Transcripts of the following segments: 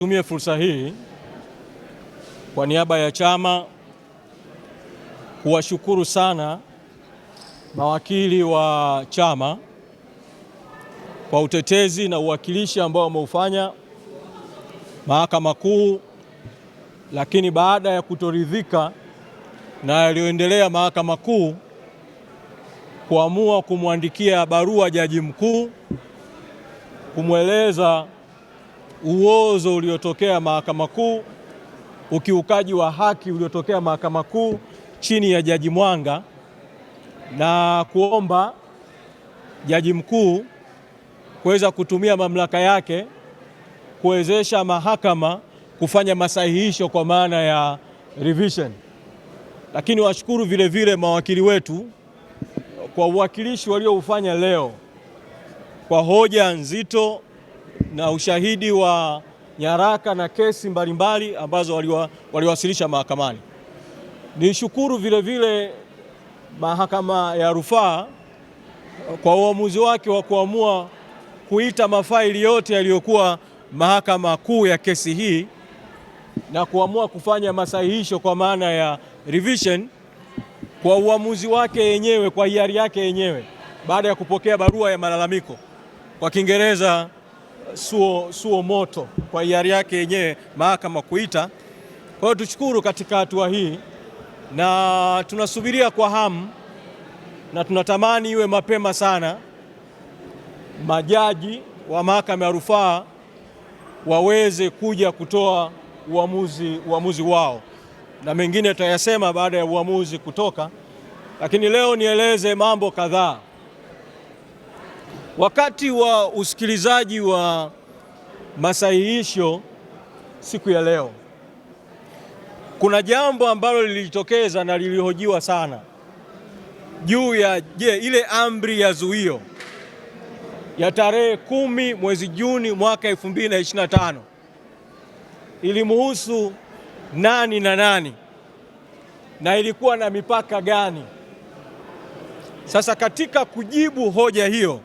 Tumie fursa hii kwa niaba ya chama kuwashukuru sana mawakili wa chama kwa utetezi na uwakilishi ambao wameufanya Mahakama Kuu, lakini baada ya kutoridhika na yaliyoendelea Mahakama Kuu kuamua kumwandikia barua Jaji Mkuu kumweleza uozo uliotokea Mahakama Kuu, ukiukaji wa haki uliotokea Mahakama Kuu chini ya Jaji Mwanga, na kuomba Jaji Mkuu kuweza kutumia mamlaka yake kuwezesha mahakama kufanya masahihisho kwa maana ya revision. Lakini washukuru vile vile mawakili wetu kwa uwakilishi walioufanya leo kwa hoja nzito na ushahidi wa nyaraka na kesi mbalimbali ambazo waliwasilisha mahakamani. Nishukuru vile vile Mahakama ya Rufaa kwa uamuzi wake wa kuamua kuita mafaili yote yaliyokuwa Mahakama Kuu ya kesi hii na kuamua kufanya masahihisho kwa maana ya revision kwa uamuzi wake yenyewe, kwa hiari yake yenyewe, baada ya kupokea barua ya malalamiko, kwa Kiingereza suo moto, kwa hiari yake yenyewe mahakama kuita. Kwa hiyo tushukuru katika hatua hii, na tunasubiria kwa hamu na tunatamani iwe mapema sana majaji wa Mahakama ya Rufaa waweze kuja kutoa uamuzi wao, na mengine tutayasema baada ya uamuzi kutoka. Lakini leo nieleze mambo kadhaa. Wakati wa usikilizaji wa masahihisho siku ya leo, kuna jambo ambalo lilitokeza na lilihojiwa sana juu ya ile amri ya zuio ya tarehe 10 mwezi Juni mwaka 2025 ilimhusu nani na nani na ilikuwa na mipaka gani? Sasa katika kujibu hoja hiyo,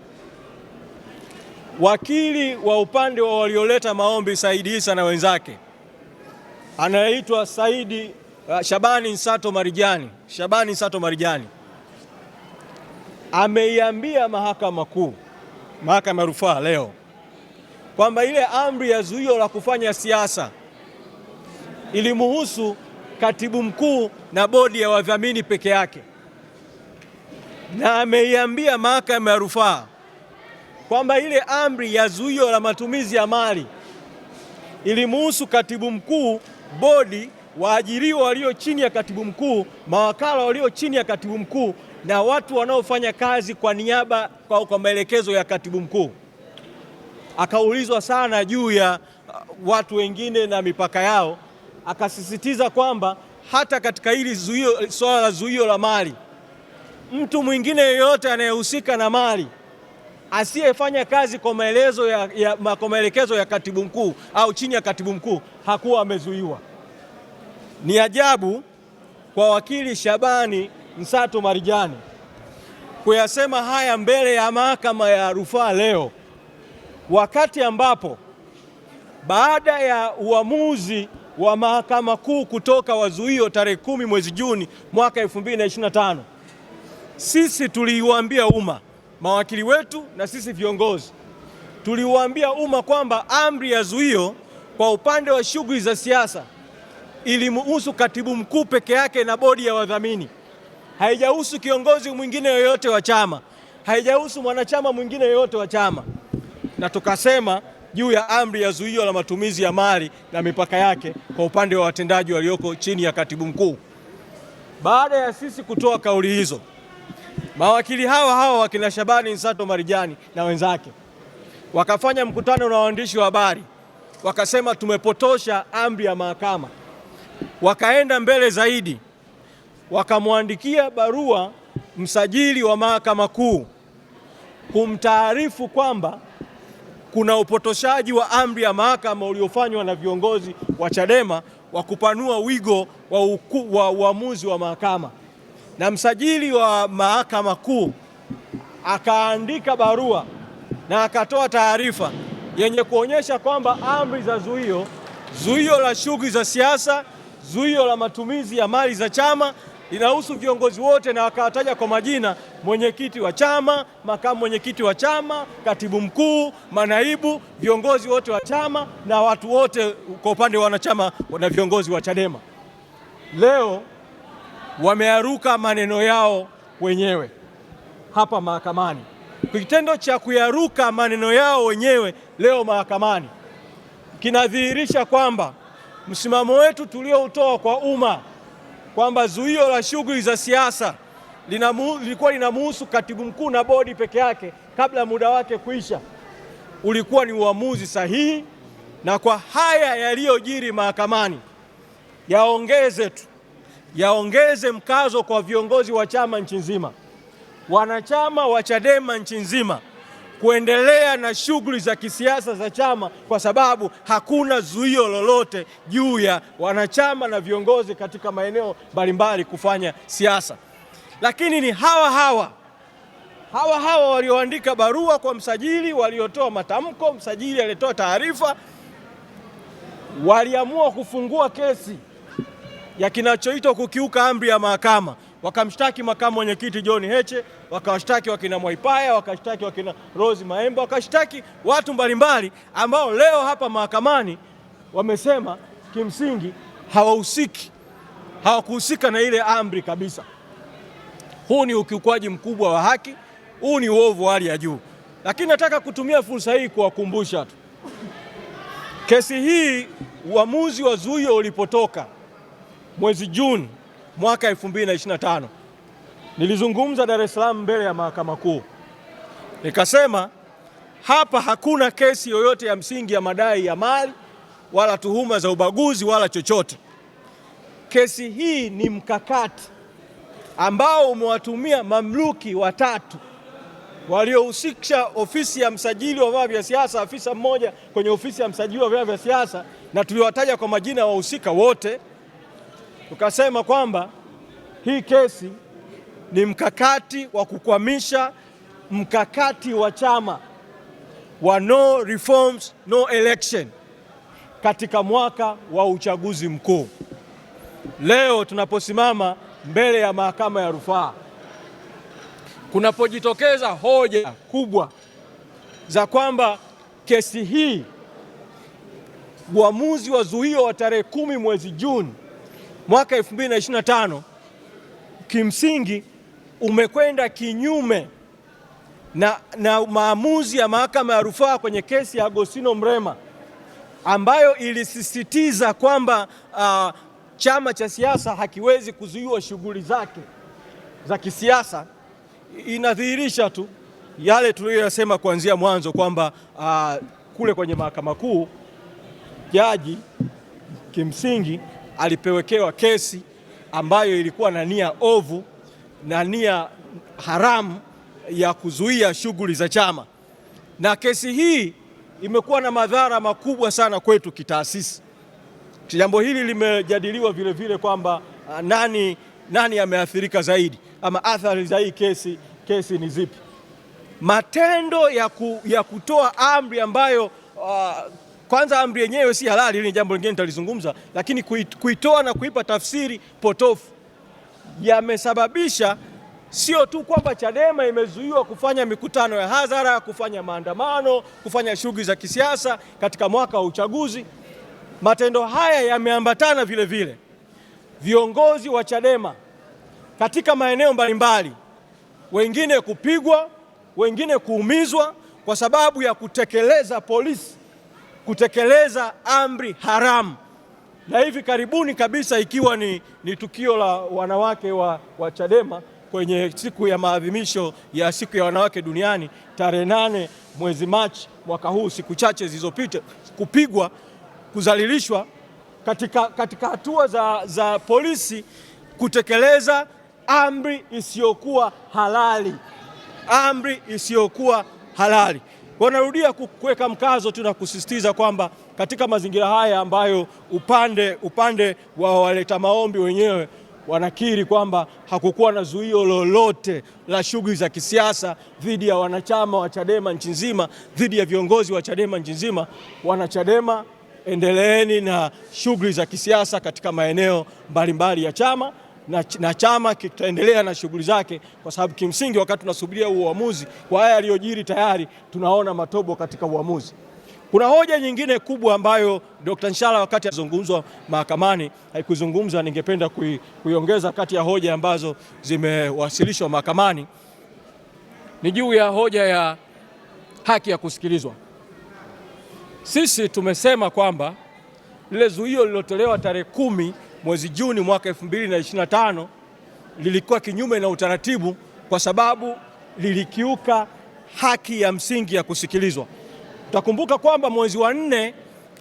wakili wa upande wa walioleta maombi Saidi Isa na wenzake anayeitwa Shabani Nsato Marijani ameiambia Mahakama Kuu, Mahakama ya Rufaa leo kwamba ile amri ya zuio la kufanya siasa ilimhusu katibu mkuu na bodi ya wadhamini peke yake, na ameiambia Mahakama ya Rufaa kwamba ile amri ya zuio la matumizi ya mali ilimhusu katibu mkuu, bodi, waajiriwa walio chini ya katibu mkuu, mawakala walio chini ya katibu mkuu na watu wanaofanya kazi kwa niaba kwa maelekezo ya katibu mkuu. Akaulizwa sana juu ya watu wengine na mipaka yao, akasisitiza kwamba hata katika hili swala la zuio la mali, mtu mwingine yeyote anayehusika na mali asiyefanya kazi kwa maelekezo ya katibu mkuu au chini ya katibu mkuu hakuwa amezuiwa. Ni ajabu kwa wakili Shabani Nsato Marijani kuyasema haya mbele ya Mahakama ya Rufaa leo, wakati ambapo baada ya uamuzi wa Mahakama Kuu kutoka wa zuio tarehe 10 mwezi Juni mwaka 2025, sisi tuliuambia umma, mawakili wetu na sisi viongozi tuliuambia umma kwamba amri ya zuio kwa upande wa shughuli za siasa ilimhusu katibu mkuu peke yake na bodi ya wadhamini. Haijahusu kiongozi mwingine yoyote wa chama, haijahusu mwanachama mwingine yoyote wa chama. Na tukasema juu ya amri ya zuio la matumizi ya mali na mipaka yake kwa upande wa watendaji walioko chini ya katibu mkuu. Baada ya sisi kutoa kauli hizo, mawakili hawa wakina Shabani Nsato Marijani na wenzake wakafanya mkutano na waandishi wa habari, wakasema tumepotosha amri ya mahakama. Wakaenda mbele zaidi, wakamwandikia barua msajili wa Mahakama Kuu kumtaarifu kwamba kuna upotoshaji wa amri ya mahakama uliofanywa na viongozi wa Chadema wa kupanua wigo wa uamuzi wa mahakama. Na msajili wa Mahakama Kuu akaandika barua na akatoa taarifa yenye kuonyesha kwamba amri za zuio Zuio la shughuli za siasa, zuio la matumizi ya mali za chama linahusu viongozi wote, na wakawataja kwa majina: mwenyekiti wa chama, makamu mwenyekiti wa chama, katibu mkuu, manaibu, viongozi wote wa chama na watu wote kwa upande wa wanachama na viongozi wa Chadema. Leo wamearuka maneno yao wenyewe hapa mahakamani. Kitendo cha kuyaruka maneno yao wenyewe leo mahakamani kinadhihirisha kwamba msimamo wetu tulioutoa kwa umma kwamba zuio la shughuli za siasa lilikuwa linamhusu katibu mkuu na bodi peke yake kabla ya muda wake kuisha, ulikuwa ni uamuzi sahihi. Na kwa haya yaliyojiri mahakamani, yaongeze mkazo kwa viongozi wa chama nchi nzima, wanachama wa Chadema nchi nzima, kuendelea na shughuli za kisiasa za chama, kwa sababu hakuna zuio lolote juu ya wanachama na viongozi katika maeneo mbalimbali kufanya siasa. Lakini ni hawa walioandika barua kwa msajili, waliotoa matamko, msajili alitoa taarifa, waliamua kufungua kesi ya kinachoitwa kukiuka amri ya mahakama. Wakamshtaki makamu mwenyekiti John Heche, wakawashtaki wakina Mwaipaya, wakashtaki wakina Rose Maemba, wakashtaki watu mbalimbali ambao leo hapa mahakamani wamesema kimsingi hawakuhusika na ile amri kabisa. Huu ni ukiukwaji mkubwa wa haki, huu ni uovu wa hali ya juu. Lakini nataka kutumia fursa hii kuwakumbusha tu, kesi hii, uamuzi wa zuio ulipotoka mwezi Juni mwaka 2025, nilizungumza Dar es Salaam mbele ya Mahakama Kuu, nikasema hapa hakuna kesi yoyote ya msingi ya madai ya mali wala tuhuma za ubaguzi wala chochote. Kesi hii ni mkakati ambao umewatumia mamluki watatu waliohusisha ofisi ya msajili wa vyama vya siasa, afisa mmoja kwenye ofisi ya msajili wa vyama vya siasa, na tuliwataja kwa majina ya wahusika wote. Tukasema kwamba hii kesi ni mkakati wa kukwamisha mkakati wa chama wa no reforms no election katika mwaka wa uchaguzi mkuu. Leo tunaposimama mbele ya mahakama ya rufaa, kunapojitokeza hoja kubwa za kwamba kesi hii, uamuzi wa zuio wa tarehe 10 mwezi Juni mwaka 2025 kimsingi umekwenda kinyume na maamuzi ya mahakama ya rufaa kwenye kesi ya Agostino Mrema ambayo ilisisitiza kwamba chama cha siasa hakiwezi kuzuiwa shughuli zake za kisiasa. Inadhihirisha tu yale tuliyoyasema kuanzia mwanzo kwamba kule kwenye Mahakama Kuu jaji kimsingi alipewekewa kesi ambayo ilikuwa na nia ovu na nia haramu ya kuzuia shughuli za chama, na kesi hii imekuwa na madhara makubwa sana kwetu kitaasisi. Jambo hili limejadiliwa vile vile kwamba nani ameathirika zaidi ama athari za hii kesi ni zipi. Matendo ya kutoa amri ambayo kwanza amri yenyewe si halali, hili ni jambo lingine nitalizungumza, lakini kuitoa na kuipa tafsiri potofu yamesababisha sio tu kwamba Chadema imezuiwa kufanya mikutano ya hadhara, kufanya maandamano, kufanya shughuli za kisiasa katika mwaka wa uchaguzi. Matendo haya yameambatana vile vile viongozi wa Chadema katika maeneo mbalimbali, wengine kupigwa, wengine kuumizwa kwa sababu ya kutekeleza amri haramu. Na hivi karibuni kabisa ikiwa ni tukio la wanawake wa Chadema kwenye siku ya maadhimisho ya siku ya wanawake duniani tarehe 8 mwezi Machi mwaka huu, siku chache zilizopita, kupigwa, kudhalilishwa katika hatua za polisi kutekeleza amri isiyokuwa halali. Wanarudia kuweka mkazo tu na kusisitiza kwamba katika mazingira haya ambayo upande wa waleta maombi wenyewe wanakiri kwamba hakukuwa na zuio lolote la shughuli za kisiasa dhidi ya wanachama wa Chadema nchi nzima, dhidi ya viongozi wa Chadema nchi nzima, wanachadema endeleeni na shughuli za kisiasa katika maeneo mbalimbali ya chama na chama kitaendelea na shughuli zake, kwa sababu kimsingi wakati tunasubiria uamuzi kwa haya yaliyojiri tayari tunaona matobo katika uamuzi. Kuna hoja nyingine kubwa ambayo Dr. Nshala wakati azungumzwa mahakamani haikuzungumza, ningependa kuiongeza kati ya hoja ambazo zimewasilishwa mahakamani, ni juu ya hoja ya haki ya kusikilizwa. Sisi tumesema kwamba lile zuio lililotolewa tarehe 10 mwezi Juni mwaka 2025 lilikuwa kinyume na utaratibu kwa sababu lilikiuka haki ya msingi ya kusikilizwa. Utakumbuka kwamba mwezi wa 4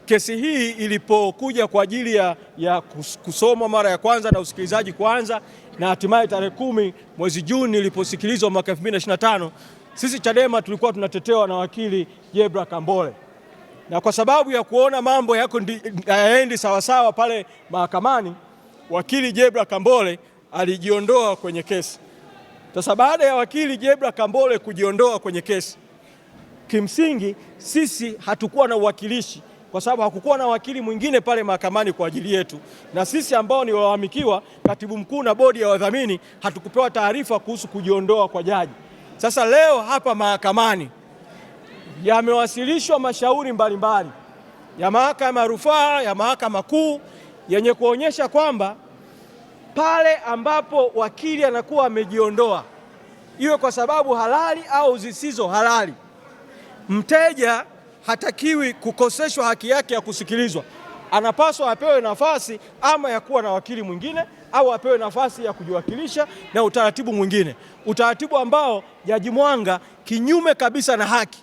kesi hii ilipokuja kwa ajili ya kusomwa mara ya kwanza na usikilizaji kuanza, na hatimaye tarehe 10 mwezi Juni iliposikilizwa mwaka 2025, sisi Chadema tulikuwa tunatetewa na wakili Jebra Kambole, na kwa sababu ya kuona mambo yako hayaendi sawasawa pale mahakamani, wakili Jebra Kambole alijiondoa kwenye kesi. Sasa baada ya wakili Jebra Kambole kujiondoa kwenye kesi, kimsingi sisi hatukuwa na uwakilishi kwa sababu hakukuwa na wakili mwingine pale mahakamani kwa ajili yetu, na sisi ambao ni walalamikiwa, katibu mkuu na bodi ya wadhamini, hatukupewa taarifa kuhusu kujiondoa kwa jaji. Sasa leo hapa mahakamani yamewasilishwa mashauri mbalimbali ya mahakama ya rufaa, ya mahakama kuu, yenye kuonyesha kwamba pale ambapo wakili anakuwa amejiondoa, iwe kwa sababu halali au zisizo halali, mteja hatakiwi kukoseshwa haki yake ya kusikilizwa. Anapaswa apewe nafasi ama ya kuwa na wakili mwingine au apewe nafasi ya kujiwakilisha na utaratibu mwingine, utaratibu ambao Jaji Mwanga kinyume kabisa na haki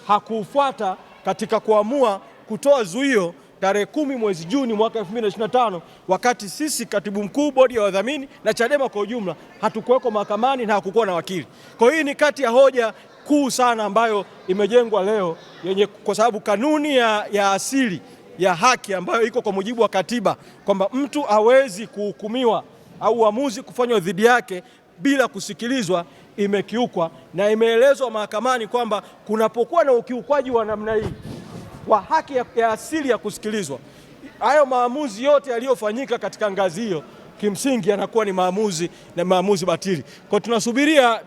hakufuata katika kuamua kutoa zuio tarehe 10 mwezi Juni mwaka 2025, wakati sisi katibu mkuu, bodi ya wadhamini na Chadema kwa ujumla hatukuweko mahakamani na hakukuwa na wakili. Kwa hiyo ni kati ya hoja kuu sana ambayo imejengwa leo kwa sababu kanuni ya asili ya haki ambayo iko kwa mujibu wa katiba kwamba mtu hawezi kuhukumiwa au uamuzi kufanywa dhidi yake bila kusikilizwa imekiukwa, na imeelezwa mahakamani kwamba kunapokuwa na ukiukwaji wa namna hii wa haki ya asili ya kusikilizwa, hayo maamuzi yote yaliyofanyika katika ngazi hiyo kimsingi yanakuwa ni maamuzi batili. Kwa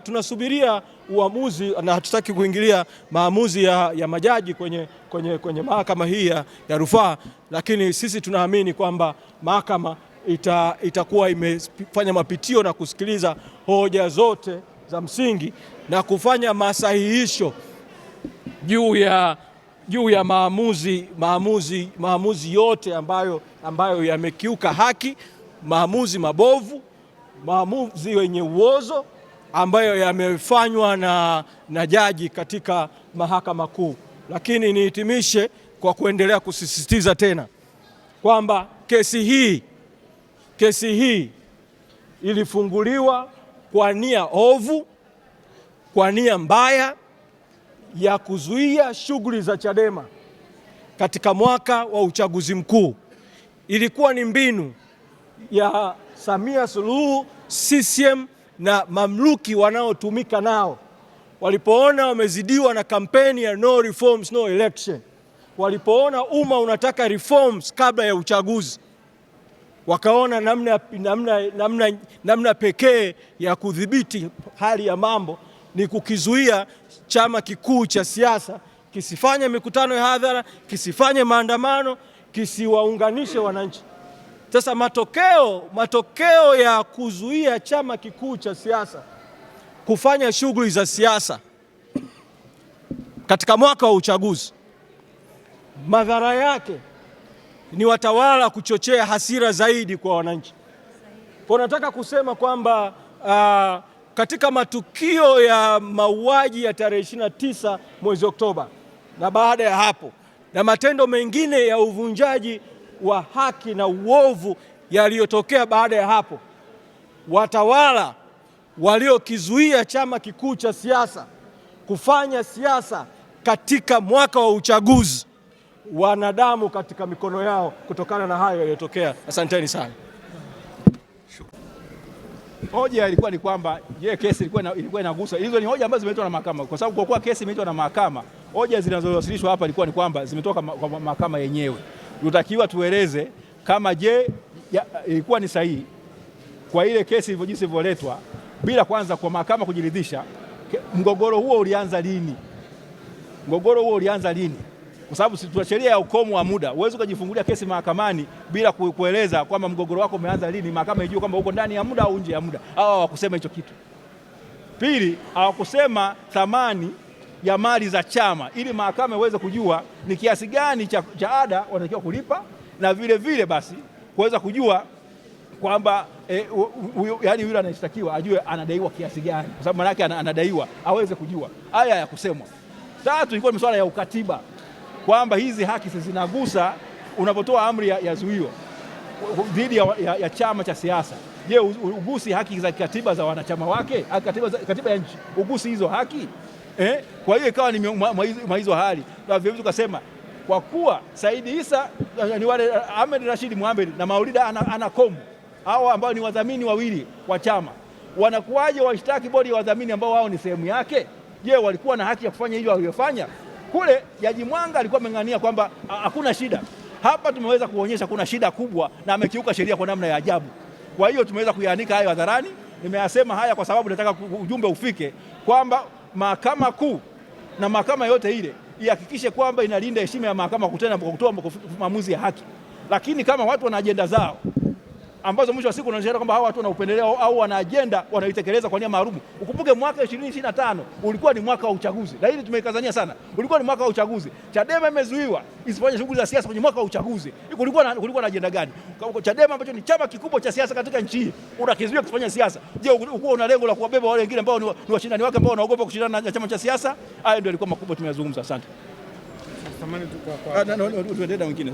tunasubiria uamuzi, na hatutaki kuingilia maamuzi ya majaji kwenye mahakama hii ya rufaa, lakini sisi tunaamini kwamba mahakama itakuwa imefanya mapitio na kusikiliza hoja zote za msingi na kufanya masahihisho juu ya maamuzi yote ambayo yamekiuka haki, maamuzi mabovu, maamuzi yenye uozo ambayo yamefanywa na jaji katika mahakama kuu. Lakini nihitimishe kwa kuendelea kusisitiza tena kwamba kesi hii ilifunguliwa kwa nia ovu, kwa nia mbaya ya kuzuia shughuli za Chadema katika mwaka wa uchaguzi mkuu. Ilikuwa ni mbinu ya Samia Suluhu, CCM na mamluki wanaotumika nao walipoona wamezidiwa na kampeni ya no reforms no election, walipoona umma unataka reforms kabla ya uchaguzi, wakaona namna pekee ya kudhibiti hali ya mambo ni kukizuia chama kikuu cha siasa kisifanye mikutano ya hadhara, kisifanye maandamano, kisiwaunganishe wananchi. Sasa matokeo ya kuzuia chama kikuu cha siasa kufanya shughuli za siasa katika mwaka wa uchaguzi, madhara yake ni watawala kuchochea hasira zaidi kwa wananchi. Kwa nataka kusema kwamba katika matukio ya mauaji ya tarehe 29 mwezi Oktoba na baada ya hapo na matendo mengine ya uvunjaji wa haki na uovu yaliyotokea baada ya hapo, watawala waliokizuia chama kikuu cha siasa kufanya siasa katika mwaka wa uchaguzi wanadamu katika mikono yao kutokana na hayo yaliyotokea. Asanteni sana. Hoja ilikuwa ni kwamba kesi ilikuwa inagusa. Hizo ni hoja ambazo zimeletwa na mahakama, kwa sababu kwa kuwa kesi imeletwa na mahakama, hoja zinazowasilishwa hapa ilikuwa ni kwamba zimetoka kwa mahakama yenyewe. Tutakiwa tueleze kama ilikuwa ni sahihi kwa ile kesi hivyo jinsi ilivyoletwa bila kwanza kwa mahakama kujiridhisha mgogoro huo ulianza lini. Mgogoro huo ulianza lini? Kwa sababu tuna sheria ya ukomo wa muda. Huwezi ukajifungulia kesi mahakamani bila kueleza kwamba mgogoro wako umeanza lini, mahakama ijue kwamba uko ndani ya muda au nje ya muda. Hawakusema hicho kitu. Pili, hawakusema thamani ya mali za chama ili mahakama iweze kujua ni kiasi gani cha ada wanatakiwa kulipa, na vile vile basi kuweza kujua kwamba yani yule anayeshtakiwa ajue anadaiwa kiasi gani, kwa sababu maana yake anadaiwa aweze kujua. Haya ya kusemwa. Tatu, ilikuwa ni masuala ya ukatiba kwamba hizi haki zinagusa unapotoa amri ya zuio dhidi ya chama cha siasa. Je, ugusi haki za katiba za wanachama wake? Katiba ya nchi ugusi hizo haki? Kwa hiyo ikawa ni hizo hali, na vile tukasema kwa kuwa Said Issa ni wale Ahmed Rashid Mohamed na Maulida Anakomu hao ambao ni wadhamini wawili wa chama, wanakuwaje washtaki bodi ya wadhamini ambao wao ni sehemu yake? Je, walikuwa na haki ya kufanya hivyo waliofanya? Kule Jaji Mwanga alikuwa ameng'ania kwamba hakuna shida. Hapa tumeweza kuonyesha kuna shida kubwa na amekiuka sheria kwa namna ya ajabu. Kwa hiyo tumeweza kuyaanika hayo hadharani. Nimeyasema haya kwa sababu nataka ujumbe ufike kwamba Mahakama Kuu na mahakama yote ile ihakikishe kwamba inalinda heshima ya mahakama kutenda kutoa maamuzi ya haki. Lakini kama watu wana ajenda zao ambazo mwisho wa siku unaonyesha kwamba hawa watu wana upendeleo au wana ajenda wanaitekeleza kwa nia maalum. Ukumbuke mwaka 2025 ulikuwa ni mwaka wa uchaguzi, na hili tumeikazania sana. Ulikuwa ni mwaka wa uchaguzi. Chadema imezuiwa isifanye shughuli za siasa kwenye mwaka wa uchaguzi. Kulikuwa na ajenda gani? Chadema ambacho ni chama kikubwa cha siasa katika nchi hii unakizuia kufanya siasa. Je, ulikuwa una lengo la kuwabeba wale wengine ambao ni washindani wake ambao wanaogopa kushindana na chama cha siasa? Hayo ndio yalikuwa makubwa tumeyazungumza. Asante. Samahani tu kwa tuendelee na wengine.